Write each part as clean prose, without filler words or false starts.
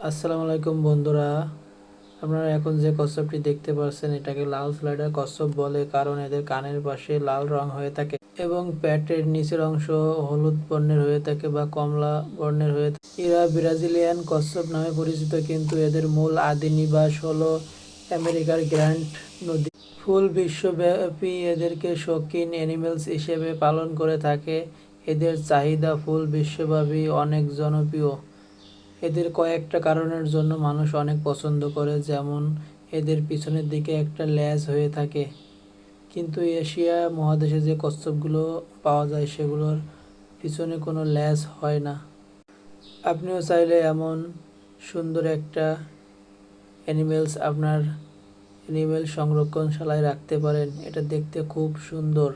আসসালামু আলাইকুম বন্ধুরা, আপনারা এখন যে কচ্ছপটি দেখতে পাচ্ছেন এটাকে লাল স্লাইডার কচ্ছপ বলে, কারণ এদের কানের পাশে লাল রং হয়ে থাকে এবং পেটের নিচের অংশ হলুদ বর্ণের হয়ে থাকে বা কমলা বর্ণের হয়ে থাকে। এরা ব্রাজিলিয়ান কচ্ছপ নামে পরিচিত, কিন্তু এদের মূল আদি নিবাস হলো আমেরিকার গ্র্যান্ড নদী। ফুল বিশ্বব্যাপী এদেরকে শৌখিন অ্যানিমেলস হিসেবে পালন করে থাকে। এদের চাহিদা ফুল বিশ্বব্যাপী অনেক জনপ্রিয়। এদের কয়েকটা কারণের জন্য মানুষ অনেক পছন্দ করে, যেমন এদের পিছনের দিকে একটা লেজ হয়ে থাকে, কিন্তু এশিয়া মহাদেশে যে কচ্ছপগুলো পাওয়া যায় সেগুলোর পিছনে কোনো লেজ হয় না। আপনিও চাইলে এমন সুন্দর একটা আপনার অ্যানিমেল সংরক্ষণশালায় রাখতে পারেন। এটা দেখতে খুব সুন্দর।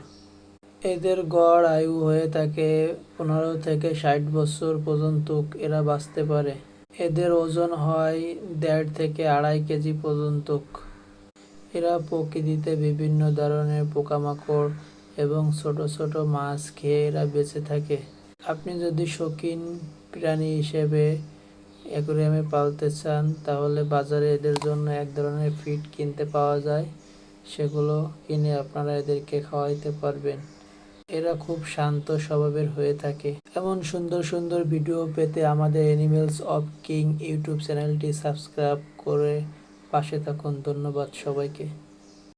এদের গড় আয়ু হয়ে থাকে 15 থেকে 60 বছর পর্যন্ত এরা বাঁচতে পারে। এদের ওজন হয় 1.5 থেকে 2.5 কেজি পর্যন্ত। এরা প্রকৃতিতে বিভিন্ন ধরনের পোকামাকড় এবং ছোট ছোট মাছ খেয়ে এরা বেঁচে থাকে। আপনি যদি শৌখিন প্রাণী হিসেবে অ্যাকুরিয়ামে পালতে চান, তাহলে বাজারে এদের জন্য এক ধরনের ফিড কিনতে পাওয়া যায়। সেগুলো কিনে আপনারা এদেরকে খাওয়াইতে পারবেন। এরা খুব শান্ত স্বভাবের হয়ে থাকে। এমন সুন্দর সুন্দর ভিডিও পেতে আমাদের অ্যানিমেলস অফ কিং ইউটিউব চ্যানেলটি সাবস্ক্রাইব করে পাশে থাকুন। ধন্যবাদ সবাইকে।